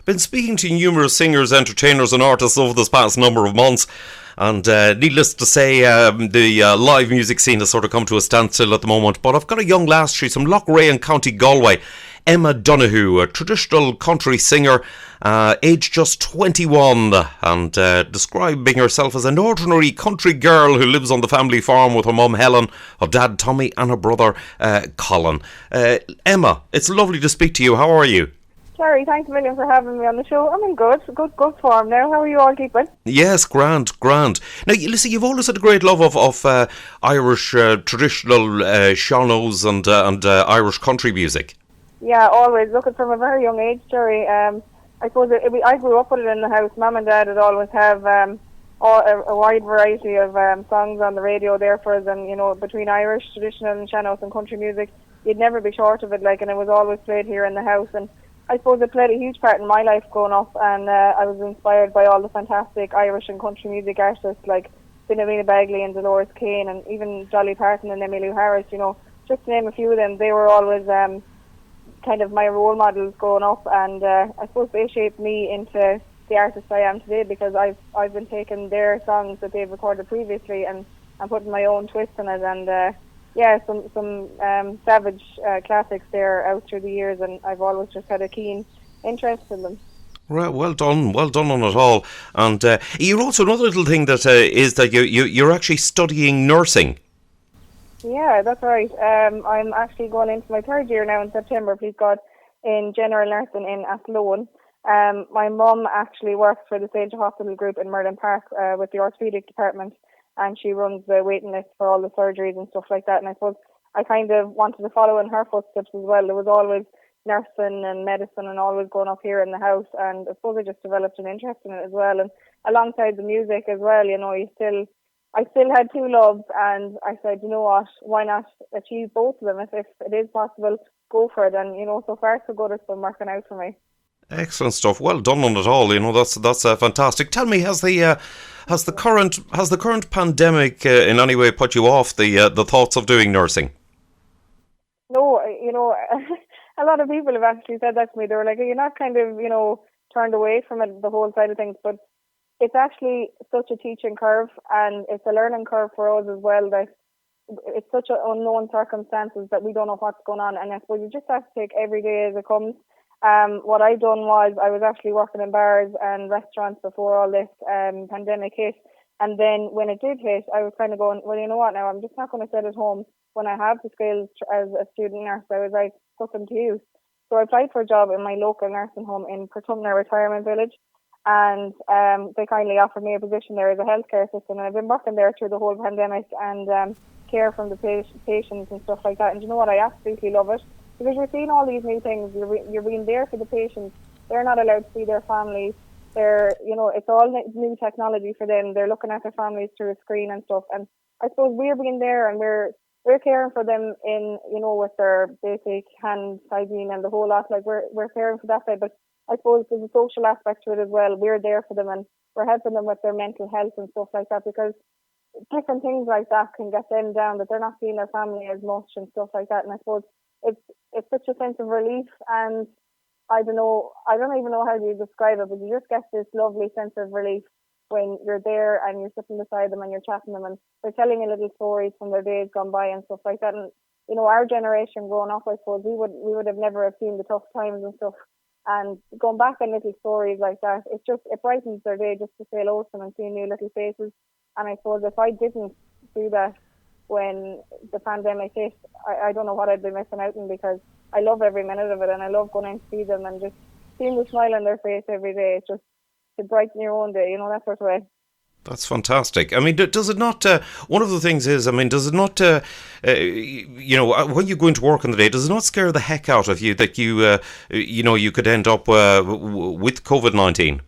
Been speaking to numerous singers, entertainers and artists over this past number of months, and needless to say, the live music scene has sort of come to a standstill at the moment. But I've got a young lass, she's from Loughrea in County Galway, Emma Donohue, a traditional country singer, aged just 21, and describing herself as an ordinary country girl who lives on the family farm with her mum Helen, her dad Tommy and her brother Colin. Emma, it's lovely to speak to you. How are you? Jerry, thanks a million for having me on the show. I'm in good form now. How are you all keeping? Yes, grand. Now, listen, you've always had a great love of Irish traditional sean-os and Irish country music. Yeah, always. Looking from a very young age, Jerry. I suppose I grew up with it in the house. Mum and Dad would always have a wide variety of songs on the radio there for us, and, you know, between Irish, traditional and sean-os and country music, you'd never be short of it, like, and it was always played here in the house. And I suppose it played a huge part in my life growing up, and I was inspired by all the fantastic Irish and country music artists like Finnamina Bagley and Dolores Kane, and even Dolly Parton and Emmylou Harris, you know, just to name a few of them. They were always kind of my role models growing up, and I suppose they shaped me into the artist I am today, because I've been taking their songs that they've recorded previously and putting my own twist on it, and some savage classics there out through the years, and I've always just had a keen interest in them. Right, well done on it all. And you're also, another little thing that is that you're actually studying nursing. Yeah, that's right. I'm actually going into my third year now in September, please God, in general nursing in Athlone. My mum actually works for the Sage Hospital Group in Merlin Park with the orthopaedic department, and she runs the waiting list for all the surgeries and stuff like that. And I suppose I kind of wanted to follow in her footsteps as well. There was always nursing and medicine and always going up here in the house, and I suppose I just developed an interest in it as well. And alongside the music as well, you know, I still had two loves, and I said, you know what, why not achieve both of them? If it is possible, go for it. And, you know, so far so good, it's been working out for me. Excellent stuff. Well done on it all. You know, that's fantastic. Tell me, has the current pandemic in any way put you off the thoughts of doing nursing? No, you know, a lot of people have actually said that to me. They were like, you're not kind of, you know, turned away from it, the whole side of things, but it's actually such a teaching curve, and it's a learning curve for us as well, that it's such an unknown circumstances that we don't know what's going on, and I suppose you just have to take every day as it comes. What I done was I was actually working in bars and restaurants before all this pandemic hit, and then when it did hit, I was kind of going, well, you know what, now I'm just not going to sit at home when I have the skills as a student nurse. I was like, put them to use. So I applied for a job in my local nursing home in Portumna Retirement Village, and they kindly offered me a position there as a healthcare assistant, and I've been working there through the whole pandemic and care from the patients and stuff like that. And you know what, I absolutely love it, because you're seeing all these new things. You're being there for the patients. They're not allowed to see their families. They're, you know, it's all new technology for them. They're looking at their families through a screen and stuff. And I suppose we're being there, and we're caring for them in, you know, with their basic hand hygiene and the whole lot. Like we're caring for that side, but I suppose there's a social aspect to it as well. We're there for them, and we're helping them with their mental health and stuff like that, because different things like that can get them down, that they're not seeing their family as much and stuff like that. And I suppose it's such a sense of relief, and I don't even know how to describe it, but you just get this lovely sense of relief when you're there and you're sitting beside them and you're chatting them, and they're telling you little stories from their days gone by and stuff like that. And, you know, our generation growing up, I suppose we would have never have seen the tough times and stuff, and going back on little stories like that, it brightens their day just to say hello to them and see new little faces. And I suppose if I didn't do that when the pandemic hit, I don't know what I'd be missing out on, because I love every minute of it, and I love going in to see them and just seeing the smile on their face every day. It's just to brighten your own day, you know, that sort of way. That's fantastic. I mean, does it not, one of the things is, I mean, does it not, you know, when you go into work in the day, does it not scare the heck out of you that you know, you could end up with COVID-19?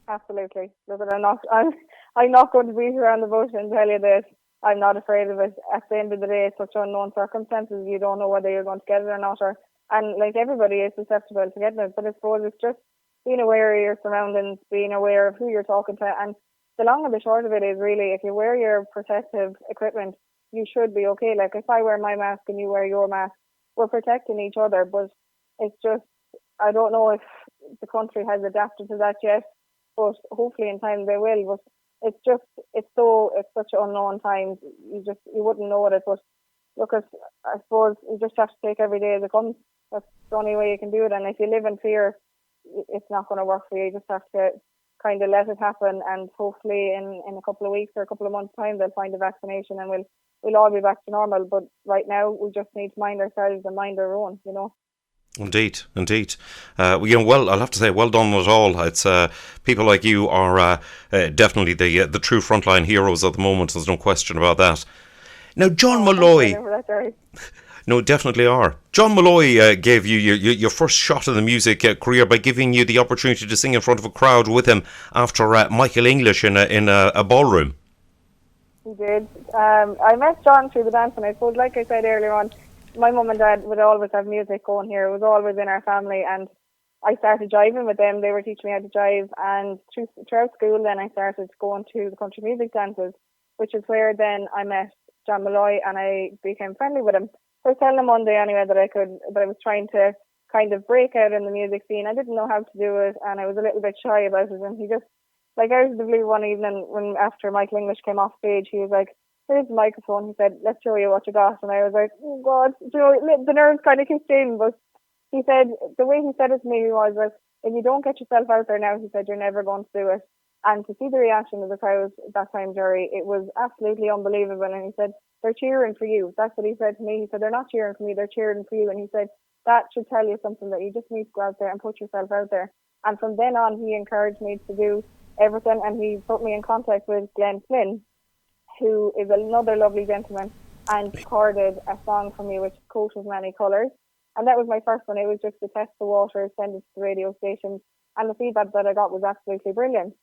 Absolutely. Look, I'm not going to beat around the bush and tell you that I'm not afraid of it. At the end of the day, it's such unknown circumstances. You don't know whether you're going to get it or not, and like everybody is susceptible to getting it. But I suppose it's just being aware of your surroundings, being aware of who you're talking to, and the long and the short of it is really, if you wear your protective equipment, you should be okay. Like if I wear my mask and you wear your mask, we're protecting each other. But it's just, I don't know if the country has adapted to that yet, but hopefully in time they will. But it's such unknown times. You wouldn't know it. But look, I suppose you just have to take every day as it comes. That's the only way you can do it. And if you live in fear, it's not going to work for you. You just have to kind of let it happen, and hopefully in a couple of weeks or a couple of months' time they'll find a vaccination and we'll all be back to normal. But right now we just need to mind ourselves and mind our own, Indeed. Well, I'll have to say, well done with it all. It's people like you are definitely the true frontline heroes at the moment. There's no question about that. Now, John Malloy. No, definitely are. John Malloy gave you your first shot in the music career by giving you the opportunity to sing in front of a crowd with him after Michael English in a ballroom. He did. I met John through the dance, and I suppose, like I said earlier on, my mum and dad would always have music going here. It was always in our family, and I started jiving with them. They were teaching me how to jive, and throughout school then I started going to the country music dances, which is where then I met John Malloy and I became friendly with him. I was telling him one day anyway that I was trying to kind of break out in the music scene. I didn't know how to do it, and I was a little bit shy about it. And he just, like, out of the blue one evening, when after Michael English came off stage, he was like, "Here's the microphone." He said, "Let's show you what you got." And I was like, "Oh God," the nerves kind of kicked in. But he said, the way he said it to me was that if you don't get yourself out there now, he said, you're never going to do it. And to see the reaction of the crowd that time, Jerry, it was absolutely unbelievable. And he said, "They're cheering for you." That's what he said to me. He said, "They're not cheering for me, they're cheering for you." And he said, that should tell you something, that you just need to go out there and put yourself out there. And from then on, he encouraged me to do everything, and he put me in contact with Glenn Flynn, who is another lovely gentleman, and recorded a song for me, which is Coat of Many Colours. And that was my first one. It was just to test the water, send it to the radio stations, and the feedback that I got was absolutely brilliant.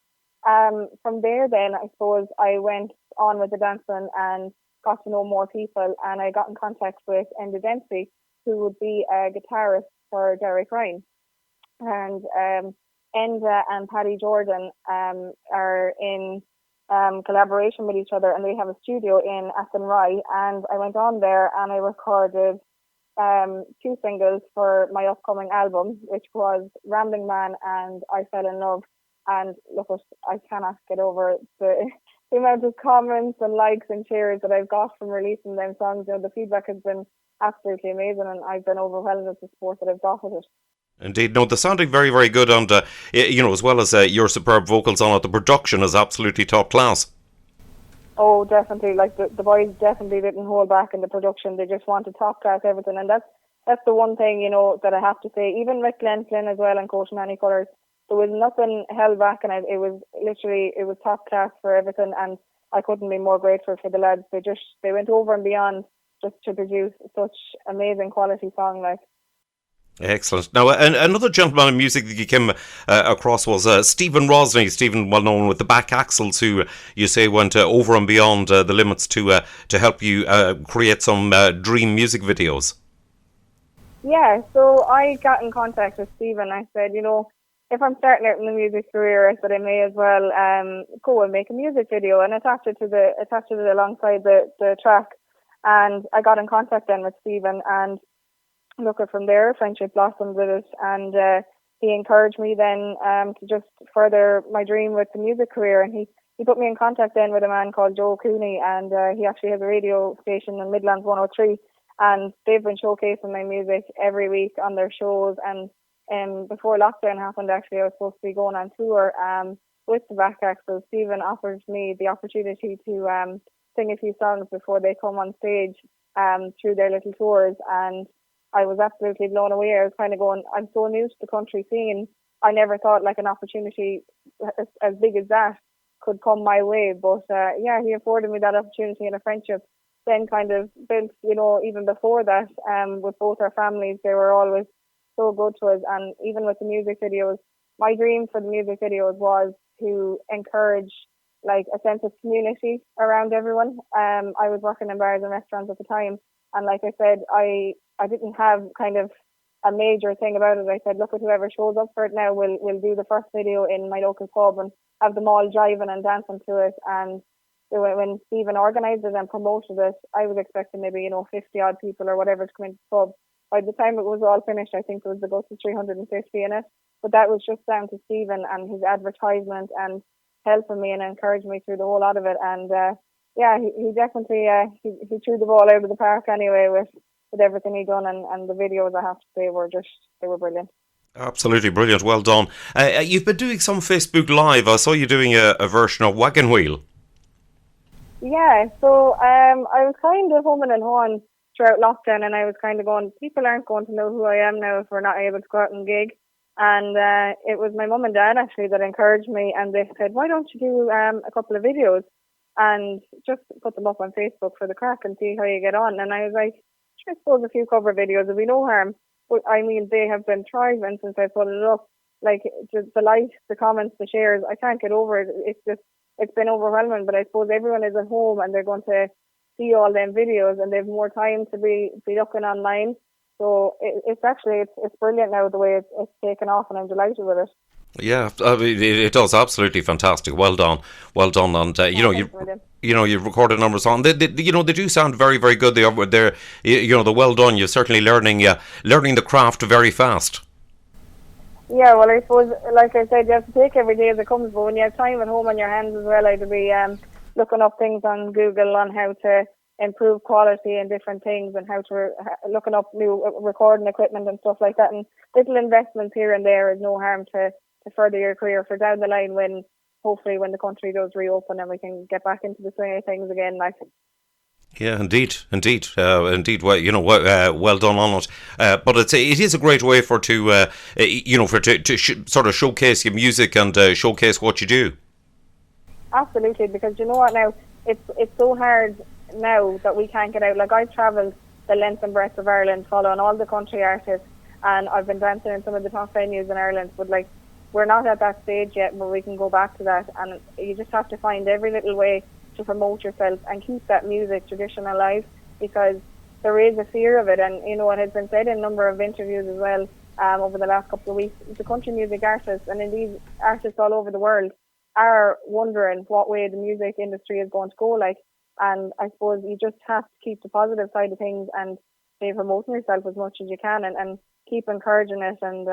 From there then, I suppose I went on with the dancing and got to know more people, and I got in contact with Enda Dempsey, who would be a guitarist for Derek Ryan. And Enda and Paddy Jordan are in collaboration with each other, and they have a studio in Athenry. And I went on there and I recorded 2 singles for my upcoming album, which was Rambling Man and I Fell in Love. And look, I cannot get over the amount of comments and likes and cheers that I've got from releasing them songs. The feedback has been absolutely amazing, and I've been overwhelmed with the support that I've got with it. Indeed, no, they're sounding very, very good, and as well as your superb vocals on it, the production is absolutely top class. Oh, definitely. Like the boys definitely didn't hold back in the production. They just wanted top class everything, and that's the one thing that I have to say. Even with Glenn Flynn as well and Coat of Many Colours, there was nothing held back, and it was top class for everything, and I couldn't be more grateful for the lads. They went over and beyond just to produce such amazing quality song, like. Excellent. Now, another gentleman in music that you came across was Stephen Rosney. Stephen, well known with the Back Axles, who you say went over and beyond the limits to help you create some dream music videos. Yeah, so I got in contact with Stephen. I said, if I'm starting out in the music career, I said I may as well go and make a music video and attach it alongside the track. And I got in contact then with Stephen, and look, from there, friendship blossomed with it, and he encouraged me then to just further my dream with the music career. And he put me in contact then with a man called Joe Cooney, and he actually has a radio station in Midlands 103, and they've been showcasing my music every week on their shows. And before lockdown happened, actually, I was supposed to be going on tour with the Back Axles. Stephen offered me the opportunity to sing a few songs before they come on stage through their little tours, and I was absolutely blown away. I was kind of going, I'm so new to the country scene. I never thought like an opportunity as big as that could come my way. But he afforded me that opportunity, and a friendship then kind of built, even before that, with both our families. They were always so good to us. And even with the music videos, my dream for the music videos was to encourage like a sense of community around everyone. I was working in bars and restaurants at the time, and like I said, I didn't have kind of a major thing about it. I said, look, at whoever shows up for it now, we'll do the first video in my local pub and have them all jiving and dancing to it. And when Stephen organised it and promoted it, I was expecting maybe 50 odd people or whatever to come into the pub. By the time it was all finished, I think there was about 350 in it. But that was just down to Stephen and his advertisement and helping me and encouraging me through the whole lot of it. And he definitely he threw the ball out of the park anyway with everything he done, and the videos, I have to say, they were brilliant. Absolutely brilliant. Well done. You've been doing some Facebook Live. I saw you doing a version of Wagon Wheel. Yeah, so I was kind of humming and hawing throughout lockdown, and I was kind of going, people aren't going to know who I am now if we're not able to go out and gig. And it was my mum and dad actually that encouraged me, and they said, why don't you do a couple of videos and just put them up on Facebook for the crack and see how you get on. And I was like, I suppose a few cover videos would be no harm. But I mean, they have been thriving since I put it up. Like the likes, the comments, the shares, I can't get over it. It's been overwhelming. But I suppose everyone is at home and they're going to see all them videos, and they have more time to be looking online. So it's brilliant now the way it's taken off, and I'm delighted with it. Yeah, it does, absolutely fantastic. Well done, and you've recorded numbers on. They do sound very, very good. They're well done. You're certainly learning the craft very fast. Yeah, well, I suppose, like I said, you have to take every day as it comes. But when you have time at home on your hands as well, I'd be looking up things on Google on how to improve quality and different things, and how to looking up new recording equipment and stuff like that. And little investments here and there is no harm to further your career for down the line, when hopefully when the country does reopen and we can get back into the swing of things again. Like, yeah, indeed. Well done on it. But it is a great way to sort of showcase your music and showcase what you do. Absolutely, because you know what, now it's so hard now that we can't get out. Like, I've travelled the length and breadth of Ireland following all the country artists, and I've been dancing in some of the top venues in Ireland, but like, we're not at that stage yet where we can go back to that, and you just have to find every little way to promote yourself and keep that music tradition alive, because there is a fear of it. And you know, it has been said in a number of interviews as well over the last couple of weeks, the country music artists, and indeed artists all over the world, are wondering what way the music industry is going to go like. And I suppose you just have to keep the positive side of things and stay promoting yourself as much as you can, and keep encouraging it, and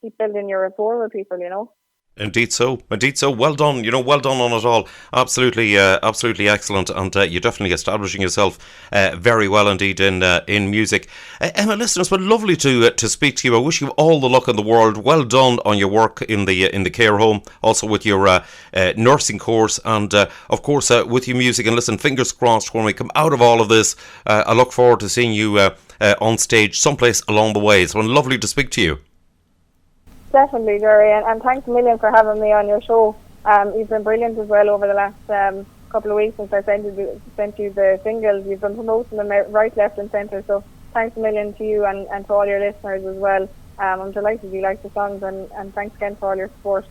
keep building your rapport with people, you know. Indeed so. Well done. Well done on it all. Absolutely excellent. And you're definitely establishing yourself very well indeed in music. Emma, listen, it's been lovely to speak to you. I wish you all the luck in the world. Well done on your work in the care home, also with your nursing course, and of course with your music. And listen, fingers crossed when we come out of all of this. I look forward to seeing you on stage someplace along the way. It's been lovely to speak to you. Definitely, Jerry, and thanks a million for having me on your show. You've been brilliant as well over the last couple of weeks since I sent you the singles. You've been promoting them right, left and centre, so thanks a million to you and to all your listeners as well. I'm delighted you like the songs, and thanks again for all your support.